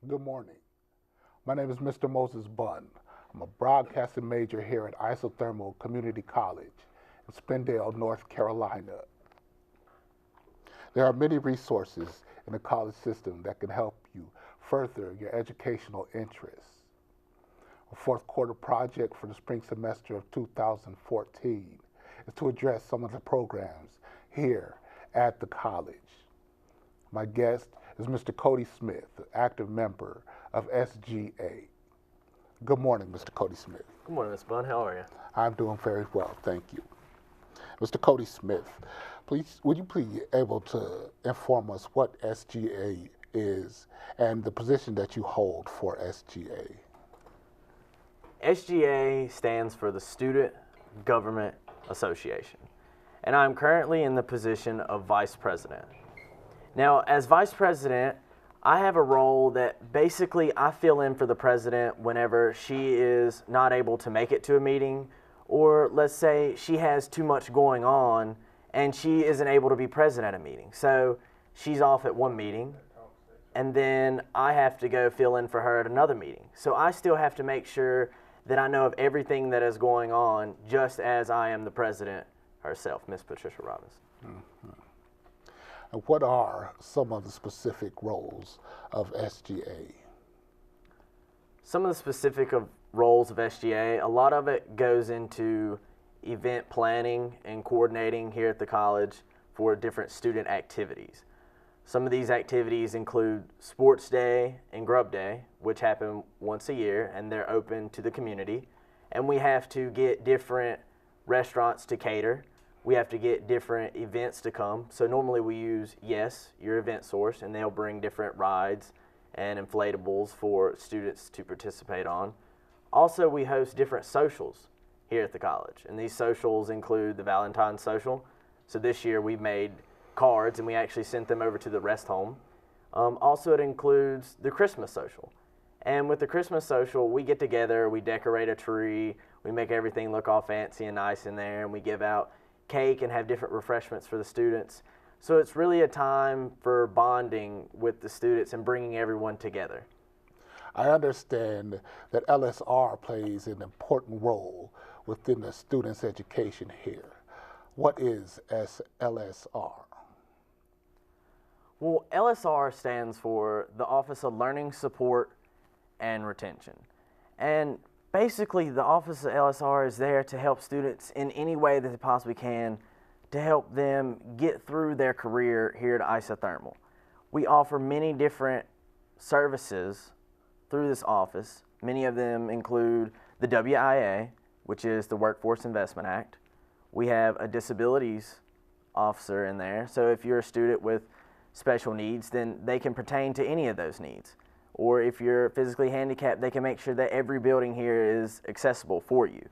Good morning. My name is Mr. Moses Bunn. I'm a broadcasting major here at Isothermal Community College in Spindale, North Carolina. There are many resources in the college system that can help you further your educational interests. A fourth quarter project for the spring semester of 2014 is to address some of the programs here at the college. My guest is Mr. Cody Smith, an active member of SGA. Good morning, Mr. Cody Smith. Good morning, Ms. Bunn. How are you? I'm doing very well, thank you. Mr. Cody Smith, would you please be able to inform us what SGA is and the position that you hold for SGA? SGA stands for the Student Government Association, and I'm currently in the position of Vice President. Now, as Vice President, I have a role that basically I fill in for the President whenever she is not able to make it to a meeting, or let's say she has too much going on and she isn't able to be present at a meeting. So she's off at one meeting, and then I have to go fill in for her at another meeting. So I still have to make sure that I know of everything that is going on, just as I am the President herself, Ms. Patricia Robinson. Mm-hmm. And what are some of the specific roles of SGA? Some of the specific roles of SGA, a lot of it goes into event planning and coordinating here at the college for different student activities. Some of these activities include Sports Day and Grub Day, which happen once a year, and they're open to the community. And we have to get different restaurants to cater. We have to get different events to come. So normally we use your event source, and they'll bring different rides and inflatables for students to participate on. Also, we host different socials here at the college, and these socials include the Valentine's Social. So this year we made cards, and we actually sent them over to the rest home. Also, it includes the Christmas Social. And with the Christmas Social, we get together, we decorate a tree, we make everything look all fancy and nice in there, and we give out cake and have different refreshments for the students. So it's really a time for bonding with the students and bringing everyone together. I understand that LSR plays an important role within the students' education here. What is LSR? Well, LSR stands for the Office of Learning Support and Retention. And basically, the Office of LSR is there to help students in any way that they possibly can to help them get through their career here at Isothermal. We offer many different services through this office. Many of them include the WIA, which is the Workforce Investment Act. We have a disabilities officer in there, so if you're a student with special needs, then they can pertain to any of those needs. Or if you're physically handicapped, they can make sure that every building here is accessible for you.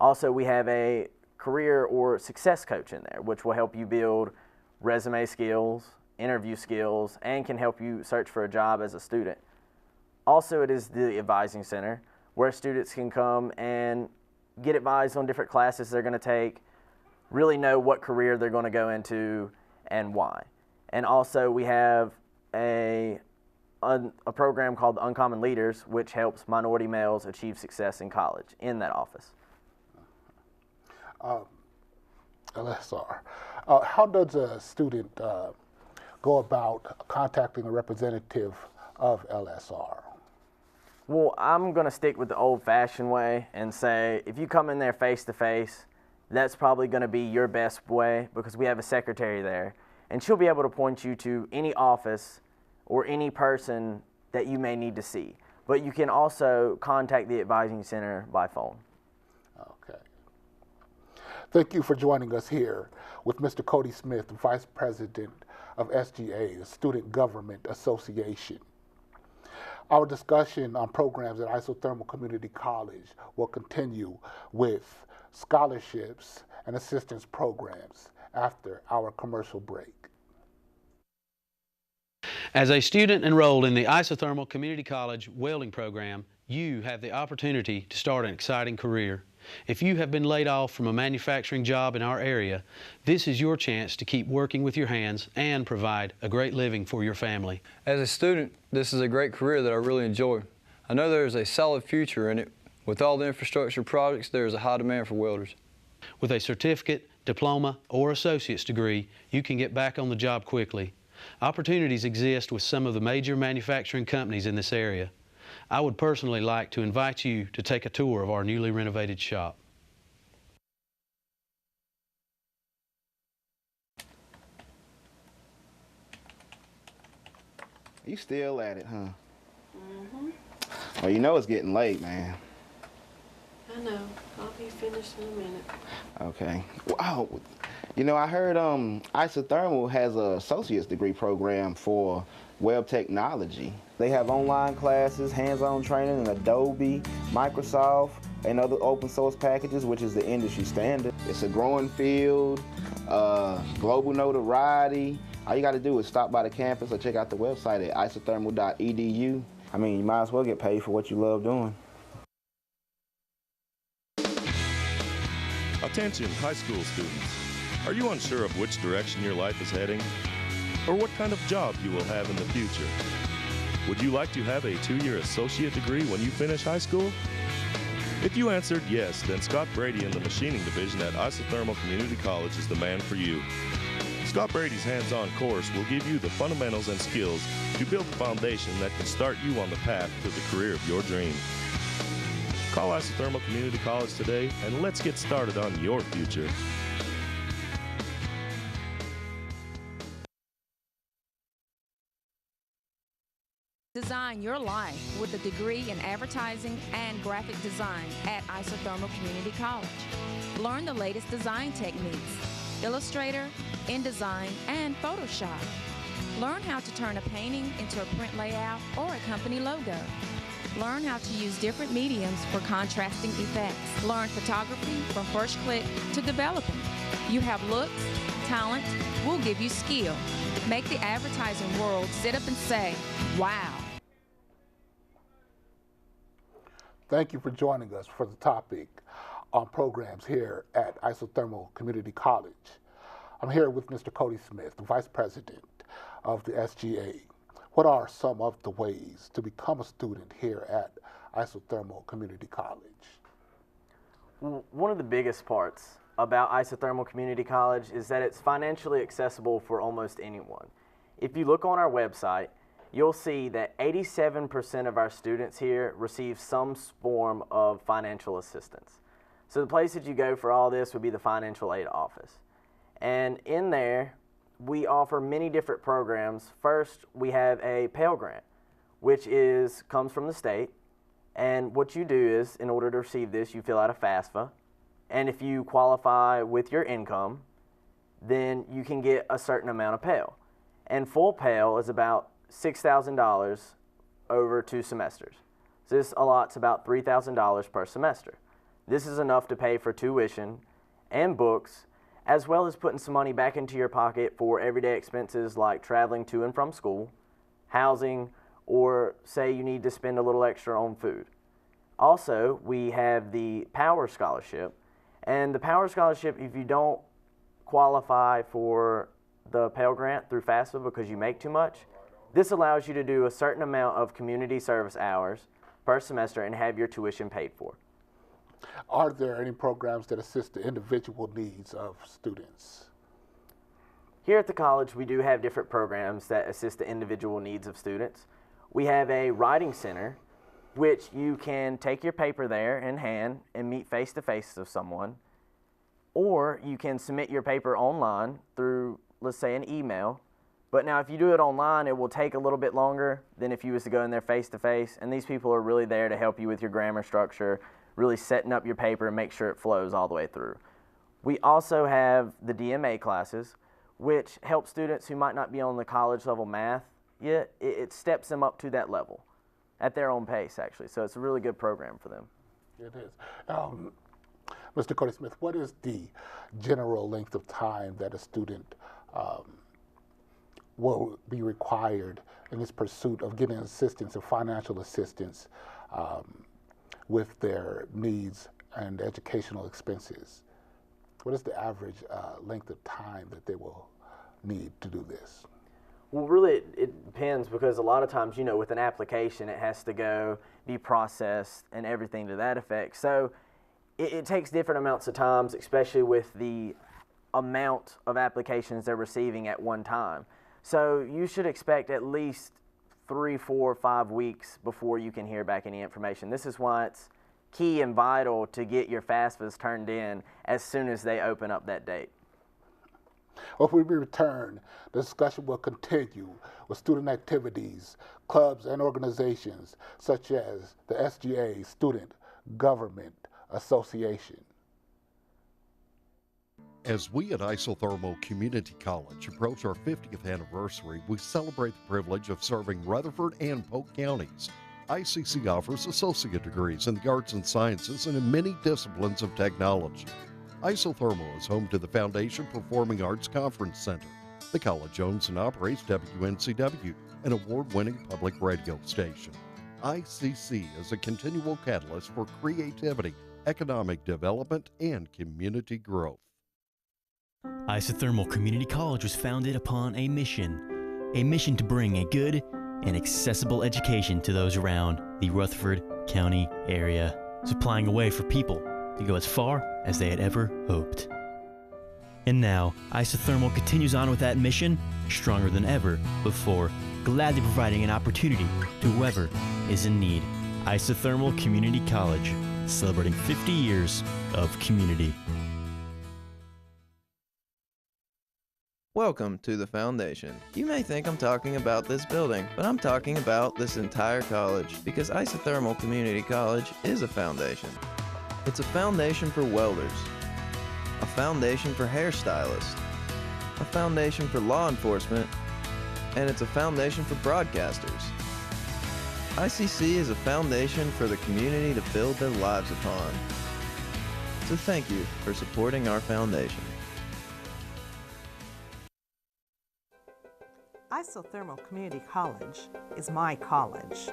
Also, we have a career or success coach in there, which will help you build resume skills, interview skills, and can help you search for a job as a student. Also, it is the advising center, where students can come and get advised on different classes they're going to take, really know what career they're going to go into and why. And also, we have a program called Uncommon Leaders, which helps minority males achieve success in college in that office. LSR. How does a student go about contacting a representative of LSR? Well, I'm going to stick with the old-fashioned way and say if you come in there face-to-face, that's probably going to be your best way, because we have a secretary there, and she'll be able to point you to any office or any person that you may need to see. But you can also contact the advising center by phone. Okay. Thank you for joining us here with Mr. Cody Smith, Vice President of SGA, the Student Government Association. Our discussion on programs at Isothermal Community College will continue with scholarships and assistance programs after our commercial break. As a student enrolled in the Isothermal Community College welding program, you have the opportunity to start an exciting career. If you have been laid off from a manufacturing job in our area, this is your chance to keep working with your hands and provide a great living for your family. As a student, this is a great career that I really enjoy. I know there is a solid future in it. With all the infrastructure projects, there is a high demand for welders. With a certificate, diploma, or associate's degree, you can get back on the job quickly. Opportunities exist with some of the major manufacturing companies in this area. I would personally like to invite you to take a tour of our newly renovated shop. You still at it, huh? Mm-hmm. Well, you know it's getting late, man. I know. I'll be finished in a minute. Okay. Wow. You know, I heard Isothermal has an associate's degree program for web technology. They have online classes, hands-on training in Adobe, Microsoft, and other open source packages, which is the industry standard. It's a growing field, global notoriety. All you got to do is stop by the campus or check out the website at isothermal.edu. I mean, you might as well get paid for what you love doing. Attention high school students. Are you unsure of which direction your life is heading? Or what kind of job you will have in the future? Would you like to have a 2-year associate degree when you finish high school? If you answered yes, then Scott Brady in the machining division at Isothermal Community College is the man for you. Scott Brady's hands-on course will give you the fundamentals and skills to build the foundation that can start you on the path to the career of your dreams. Call Isothermal Community College today and let's get started on your future. Design your life with a degree in advertising and graphic design at Isothermal Community College. Learn the latest design techniques, Illustrator, InDesign, and Photoshop. Learn how to turn a painting into a print layout or a company logo. Learn how to use different mediums for contrasting effects. Learn photography from first click to developing. You have looks, talent, we'll give you skill. Make the advertising world sit up and say, wow. Thank you for joining us for the topic on programs here at Isothermal Community College. I'm here with Mr. Cody Smith, the Vice President of the SGA. What are some of the ways to become a student here at Isothermal Community College? One of the biggest parts about Isothermal Community College is that it's financially accessible for almost anyone. If you look on our website, you'll see that 87% of our students here receive some form of financial assistance. So the place that you go for all this would be the financial aid office. And in there, we offer many different programs. First, we have a Pell Grant, which comes from the state. And what you do is, in order to receive this, you fill out a FAFSA. And if you qualify with your income, then you can get a certain amount of Pell. And full Pell is about $6,000 over 2 semesters. So this allots about $3,000 per semester. This is enough to pay for tuition and books, as well as putting some money back into your pocket for everyday expenses like traveling to and from school, housing, or say you need to spend a little extra on food. Also, we have the Power Scholarship. And the Power Scholarship, if you don't qualify for the Pell Grant through FAFSA because you make too much, this allows you to do a certain amount of community service hours per semester and have your tuition paid for. Are there any programs that assist the individual needs of students? Here at the college, we do have different programs that assist the individual needs of students. We have a writing center, which you can take your paper there in hand and meet face-to-face with someone, or you can submit your paper online through, let's say, an email. But now if you do it online, it will take a little bit longer than if you was to go in there face-to-face, and these people are really there to help you with your grammar structure, really setting up your paper and make sure it flows all the way through. We also have the DMA classes, which help students who might not be on the college level math yet. It steps them up to that level at their own pace, actually. So it's a really good program for them. It is. Mr. Cody Smith, what is the general length of time that a student will be required in this pursuit of getting assistance and financial assistance with their needs and educational expenses? What is the average length of time that they will need to do this? Well, really, it depends, because a lot of times, you know, with an application, it has to go be processed and everything to that effect. So it takes different amounts of times, especially with the amount of applications they're receiving at one time. So you should expect at least 3, 4, 5 weeks before you can hear back any information. This is why it's key and vital to get your FAFSAs turned in as soon as they open up that date. Well, if we return, the discussion will continue with student activities, clubs, and organizations such as the SGA, Student Government Association. As we at Isothermal Community College approach our 50th anniversary, we celebrate the privilege of serving Rutherford and Polk counties. ICC offers associate degrees in the arts and sciences and in many disciplines of technology. Isothermal is home to the Foundation Performing Arts Conference Center. The college owns and operates WNCW, an award-winning public radio station. ICC is a continual catalyst for creativity, economic development, and community growth. Isothermal Community College was founded upon a mission to bring a good and accessible education to those around the Rutherford County area, supplying a way for people to go as far as they had ever hoped. And now, Isothermal continues on with that mission, stronger than ever before, gladly providing an opportunity to whoever is in need. Isothermal Community College, celebrating 50 years of community. Welcome to the Foundation. You may think I'm talking about this building, but I'm talking about this entire college, because Isothermal Community College is a foundation. It's a foundation for welders, a foundation for hairstylists, a foundation for law enforcement, and it's a foundation for broadcasters. ICC is a foundation for the community to build their lives upon. So thank you for supporting our foundation. Isothermal Community College is my college.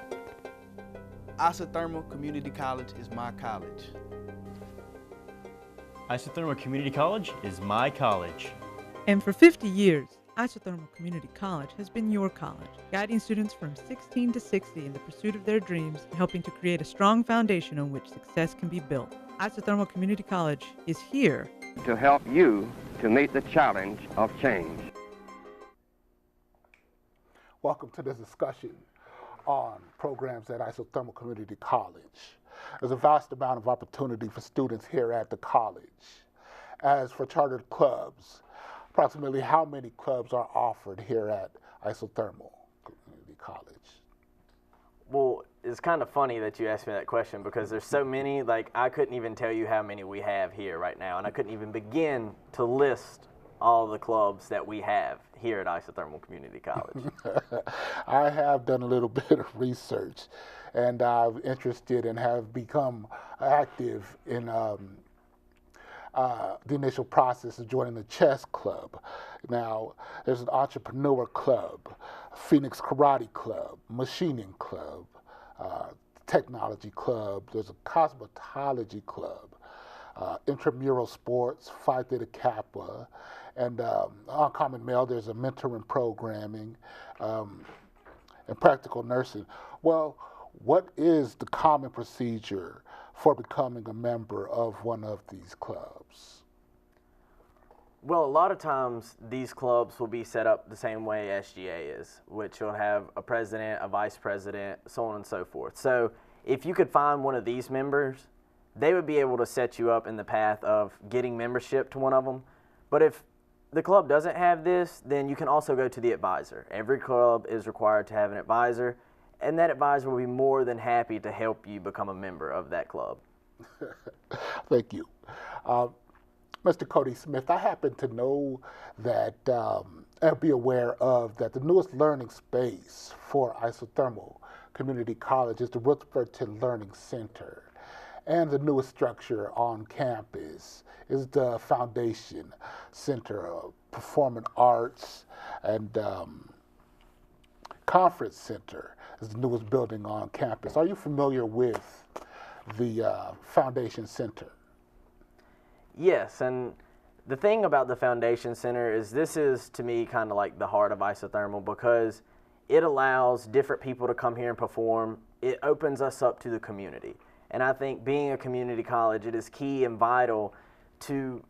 Isothermal Community College is my college. Isothermal Community College is my college. And for 50 years, Isothermal Community College has been your college, guiding students from 16 to 60 in the pursuit of their dreams and helping to create a strong foundation on which success can be built. Isothermal Community College is here to help you to meet the challenge of change. Welcome to this discussion on programs at Isothermal Community College. There's a vast amount of opportunity for students here at the college. As for chartered clubs, approximately how many clubs are offered here at Isothermal Community College? Well, it's kind of funny that you asked me that question, because there's so many, like I couldn't even tell you how many we have here right now, and I couldn't even begin to list all the clubs that we have here at Isothermal Community College. I have done a little bit of research, and I'm interested and have become active in the initial process of joining the chess club. Now, there's an entrepreneur club, Phoenix Karate Club, machining club, technology club, there's a cosmetology club, intramural sports, Phi Theta Kappa, and Uncommon Male, there's a mentoring programming, and practical nursing. Well, what is the common procedure for becoming a member of one of these clubs? Well, a lot of times these clubs will be set up the same way SGA is, which will have a president, a vice president, so on and so forth. So if you could find one of these members, they would be able to set you up in the path of getting membership to one of them. But if the club doesn't have this, then you can also go to the advisor. Every club is required to have an advisor, and that advisor will be more than happy to help you become a member of that club. Thank you. Mr. Cody Smith, I happen to know that, and be aware of, that the newest learning space for Isothermal Community College is the Rutherford Learning Center. And the newest structure on campus is the Foundation Center of Performing Arts and Conference Center is the newest building on campus. Are you familiar with the Foundation Center. Yes, and the thing about the Foundation Center is this is, to me, kind of like the heart of Isothermal because it allows different people to come here and perform. It opens us up to the community. And I think being a community college, it is key and vital to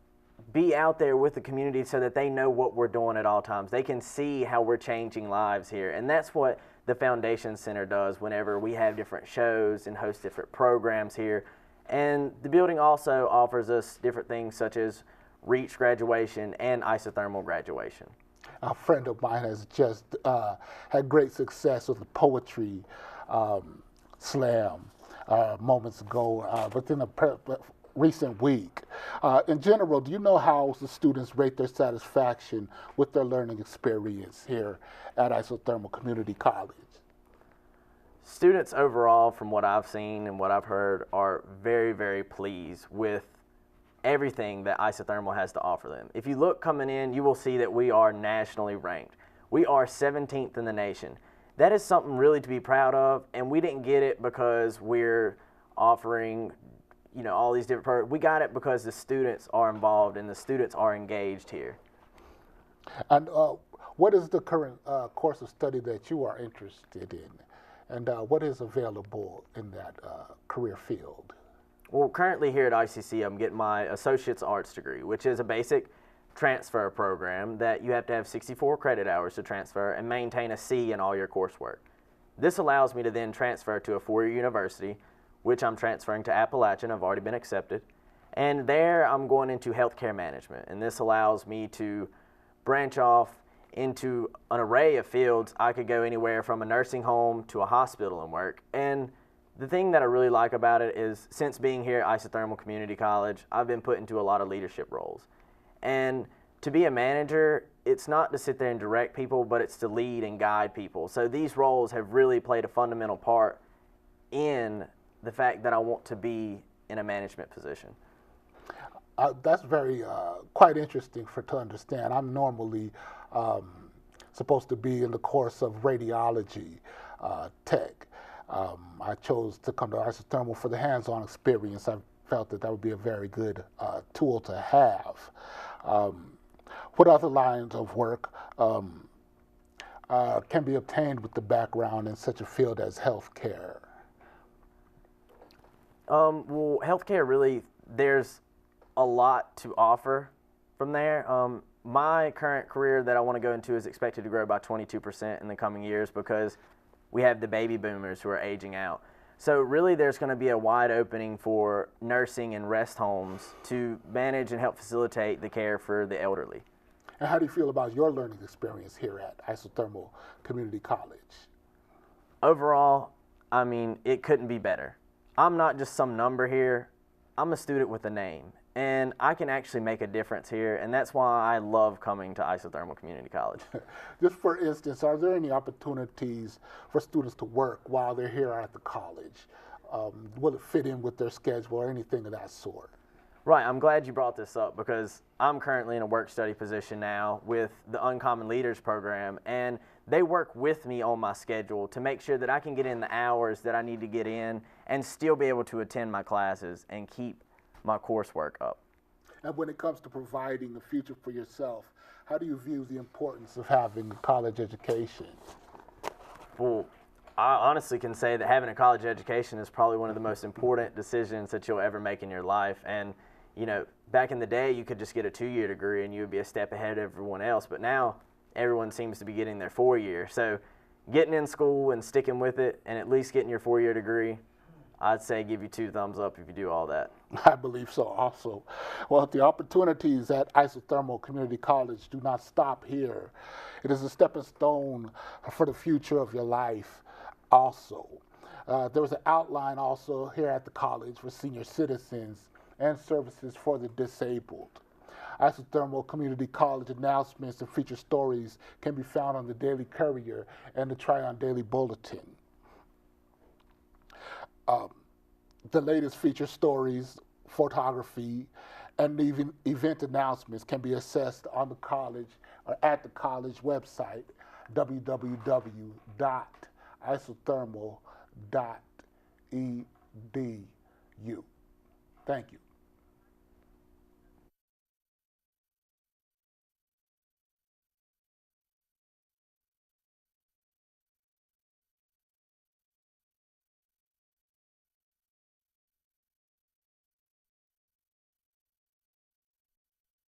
be out there with the community so that they know what we're doing at all times. They can see how we're changing lives here. And that's what the Foundation Center does whenever we have different shows and host different programs here. And the building also offers us different things such as Reach graduation and Isothermal graduation. A friend of mine has just had great success with the poetry slam moments ago within a recent week. In general, do you know how the students rate their satisfaction with their learning experience here at Isothermal Community College? Students overall, from what I've seen and what I've heard, are very, very pleased with everything that Isothermal has to offer them. If you look coming in, you will see that we are nationally ranked. We are 17th in the nation. That is something really to be proud of, and we didn't get it because we're offering, you know, all these different programs. We got it because the students are involved and the students are engaged here. And what is the current course of study that you are interested in? And what is available in that career field? Well, currently here at ICC, I'm getting my Associate's Arts degree, which is a basic transfer program that you have to have 64 credit hours to transfer and maintain a C in all your coursework. This allows me to then transfer to a four-year university, which I'm transferring to Appalachian. I've already been accepted. And there I'm going into healthcare management, and this allows me to branch off into an array of fields. I could go anywhere from a nursing home to a hospital and work. And the thing that I really like about it is since being here at Isothermal Community College, I've been put into a lot of leadership roles. And to be a manager, it's not to sit there and direct people, but it's to lead and guide people. So these roles have really played a fundamental part in the fact that I want to be in a management position. That's very quite interesting to understand. I'm normally supposed to be in the course of radiology tech. I chose to come to Isothermal for the hands-on experience. I felt that that would be a very good tool to have. What other lines of work can be obtained with the background in such a field as healthcare? Well, healthcare really, there's a lot to offer from there. My current career that I want to go into is expected to grow by 22% in the coming years because we have the baby boomers who are aging out. So really there's going to be a wide opening for nursing and rest homes to manage and help facilitate the care for the elderly. And how do you feel about your learning experience here at Isothermal Community College? Overall, I mean, it couldn't be better. I'm not just some number here. I'm a student with a name, and I can actually make a difference here, and that's why I love coming to Isothermal Community College. Just for instance, are there any opportunities for students to work while they're here at the college? Will it fit in with their schedule or anything of that sort? Right, I'm glad you brought this up because I'm currently in a work-study position now with the Uncommon Leaders program, and they work with me on my schedule to make sure that I can get in the hours that I need to get in and still be able to attend my classes and keep my coursework up. And when it comes to providing a future for yourself, how do you view the importance of having a college education? Well, I honestly can say that having a college education is probably one of the most important decisions that you'll ever make in your life. And, you know, back in the day, you could just get a 2-year degree and you would be a step ahead of everyone else. But now, everyone seems to be getting their 4-year. So getting in school and sticking with it and at least getting your 4-year degree, I'd say give you 2 thumbs up if you do all that. I believe so also. Well, the opportunities at Isothermal Community College do not stop here. It is a stepping stone for the future of your life also. There was an outline also here at the college for senior citizens and services for the disabled. Isothermal Community College announcements and feature stories can be found on the Daily Courier and the Tryon Daily Bulletin. The latest feature stories, photography, and even event announcements can be accessed on the college or at the college website, www.isothermal.edu. you. Thank you.